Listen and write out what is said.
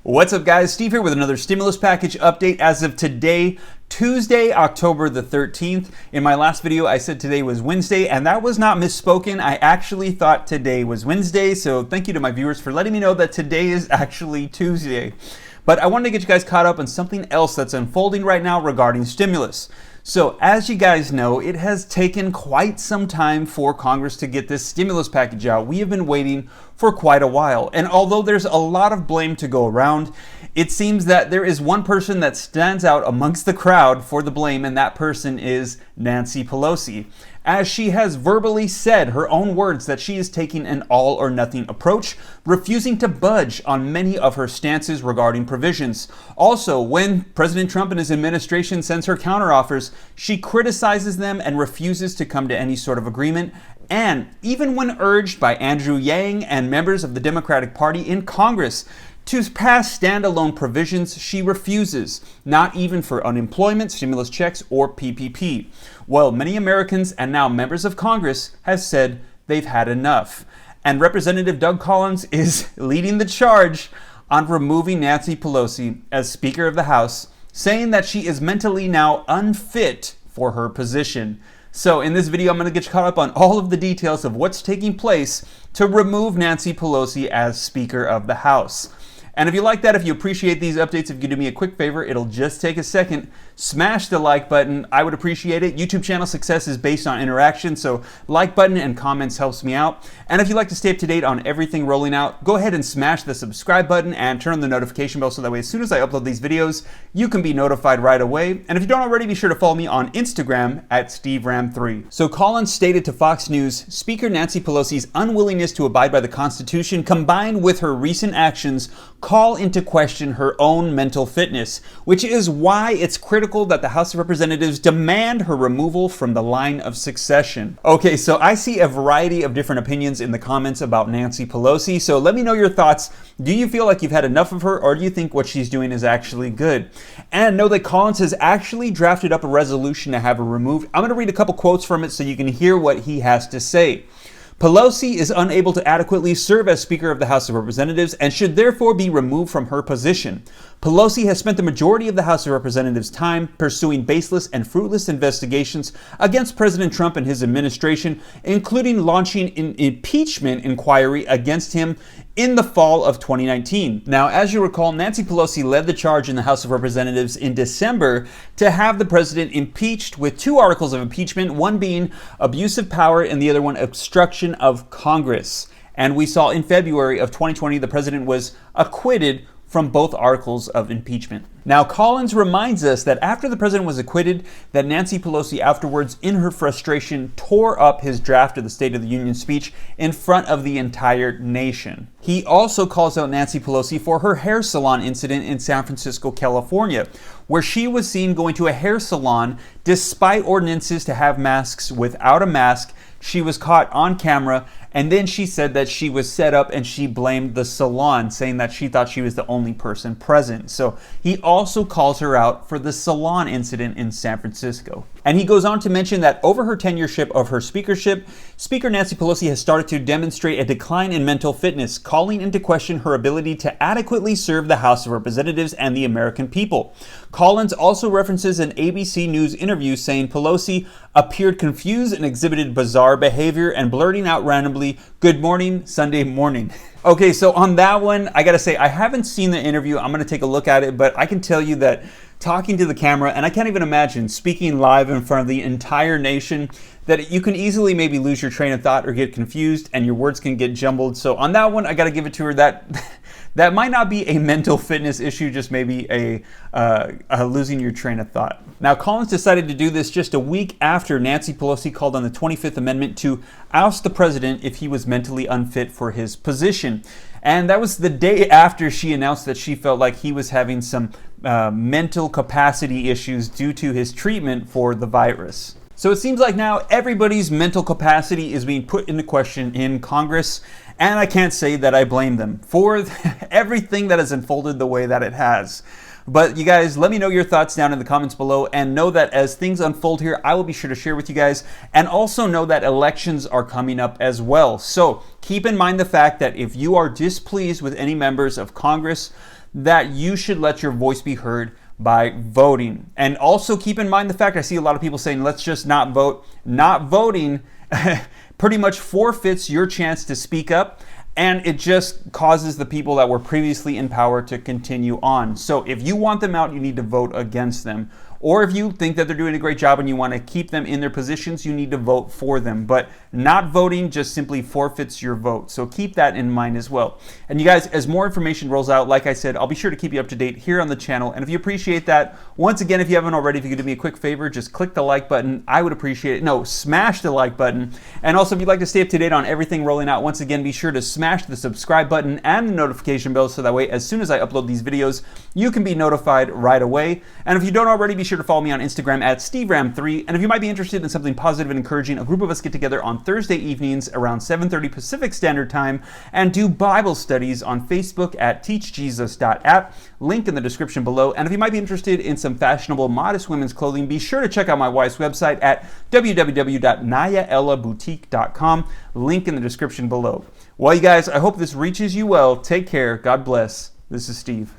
What's up, guys? Steve here with another stimulus package update as of today, Tuesday, October the 13th. In my last video, I said today was Wednesday, and that was not misspoken. I actually thought today was Wednesday, so thank you to my viewers for letting me know that today is actually Tuesday. But I wanted to get you guys caught up on something else that's unfolding right now regarding stimulus. So as you guys know, it has taken quite some time for Congress to get this stimulus package out. We have been waiting for quite a while. And although there's a lot of blame to go around, it seems that there is one person that stands out amongst the crowd for the blame, and that person is Nancy Pelosi. As she has verbally said, her own words, that she is taking an all or nothing approach, refusing to budge on many of her stances regarding provisions. Also, when President Trump and his administration sends her counteroffers, she criticizes them and refuses to come to any sort of agreement. And even when urged by Andrew Yang and members of the Democratic Party in Congress to pass standalone provisions, she refuses, not even for unemployment, stimulus checks, or PPP. Well, many Americans and now members of Congress have said they've had enough. And Representative Doug Collin is leading the charge on removing Nancy Pelosi as Speaker of the House, saying that she is mentally now unfit for her position. So in this video, I'm going to get you caught up on all of the details of what's taking place to remove Nancy Pelosi as Speaker of the House. And if you like that, if you appreciate these updates, if you could do me a quick favor, it'll just take a second. Smash the like button. I would appreciate it. YouTube channel success is based on interaction, so like button and comments helps me out. And if you'd like to stay up to date on everything rolling out, go ahead and smash the subscribe button and turn on the notification bell so that way as soon as I upload these videos, you can be notified right away. And if you don't already, be sure to follow me on Instagram at SteveRam3. So Collins stated to Fox News, Speaker Nancy Pelosi's unwillingness to abide by the Constitution combined with her recent actions call into question her own mental fitness, which is why it's critical that the House of Representatives demand her removal from the line of succession. Okay, so I see a variety of different opinions in the comments about Nancy Pelosi, so let me know your thoughts. Do you feel like you've had enough of her, or do you think what she's doing is actually good? And know that Collins has actually drafted up a resolution to have her removed. I'm going to read a couple quotes from it so you can hear what he has to say. Pelosi is unable to adequately serve as Speaker of the House of Representatives and should therefore be removed from her position. Pelosi has spent the majority of the House of Representatives' time pursuing baseless and fruitless investigations against President Trump and his administration, including launching an impeachment inquiry against him in the fall of 2019. Now, as you recall, Nancy Pelosi led the charge in the House of Representatives in December to have the president impeached with two articles of impeachment, one being abuse of power and the other one obstruction of Congress. And we saw in February of 2020, the president was acquitted from both articles of impeachment. Now, Collins reminds us that after the president was acquitted, that Nancy Pelosi afterwards, in her frustration, tore up his draft of the State of the Union speech in front of the entire nation. He also calls out Nancy Pelosi for her hair salon incident in San Francisco, California, where she was seen going to a hair salon despite ordinances to have masks without a mask. She was caught on camera, and then she said that she was set up and she blamed the salon, saying that she thought she was the only person present. So he also calls her out for the salon incident in San Francisco. And he goes on to mention that over her tenureship of her speakership, Speaker Nancy Pelosi has started to demonstrate a decline in mental fitness, calling into question her ability to adequately serve the House of Representatives and the American people. Collins also references an ABC News interview saying Pelosi appeared confused and exhibited bizarre behavior and blurting out randomly, "Good morning, Sunday morning." Okay, so on that one, I gotta say, I haven't seen the interview. I'm gonna take a look at it, but I can tell you that talking to the camera, and I can't even imagine speaking live in front of the entire nation, that you can easily maybe lose your train of thought or get confused and your words can get jumbled. So on that one, I gotta give it to her that that might not be a mental fitness issue, just maybe a losing your train of thought. Now, Collins decided to do this just a week after Nancy Pelosi called on the 25th Amendment to oust the president if he was mentally unfit for his position. And that was the day after she announced that she felt like he was having some mental capacity issues due to his treatment for the virus. So it seems like now everybody's mental capacity is being put into question in Congress, and I can't say that I blame them for everything that has unfolded the way that it has. But you guys, let me know your thoughts down in the comments below, and know that as things unfold here, I will be sure to share with you guys, and also know that elections are coming up as well. So keep in mind the fact that if you are displeased with any members of Congress, that you should let your voice be heard by voting. And also keep in mind the fact, I see a lot of people saying, let's just not vote. Not voting pretty much forfeits your chance to speak up, and it just causes the people that were previously in power to continue on. So if you want them out, you need to vote against them. Or if you think that they're doing a great job and you want to keep them in their positions, you need to vote for them. But not voting just simply forfeits your vote. So keep that in mind as well. And you guys, as more information rolls out, like I said, I'll be sure to keep you up to date here on the channel. And if you appreciate that, once again, if you haven't already, if you could do me a quick favor, just click the like button. I would appreciate it. No, smash the like button. And also, if you'd like to stay up to date on everything rolling out, once again, be sure to smash the subscribe button and the notification bell so that way, as soon as I upload these videos, you can be notified right away. And if you don't already, be sure to follow me on Instagram at SteveRam3. And if you might be interested in something positive and encouraging, a group of us get together on Thursday evenings around 7:30 Pacific Standard Time and do Bible studies on Facebook at teachjesus.app. Link in the description below. And if you might be interested in some fashionable, modest women's clothing, be sure to check out my wife's website at www.nayaellaboutique.com. Link in the description below. Well, you guys, I hope this reaches you well. Take care. God bless. This is Steve.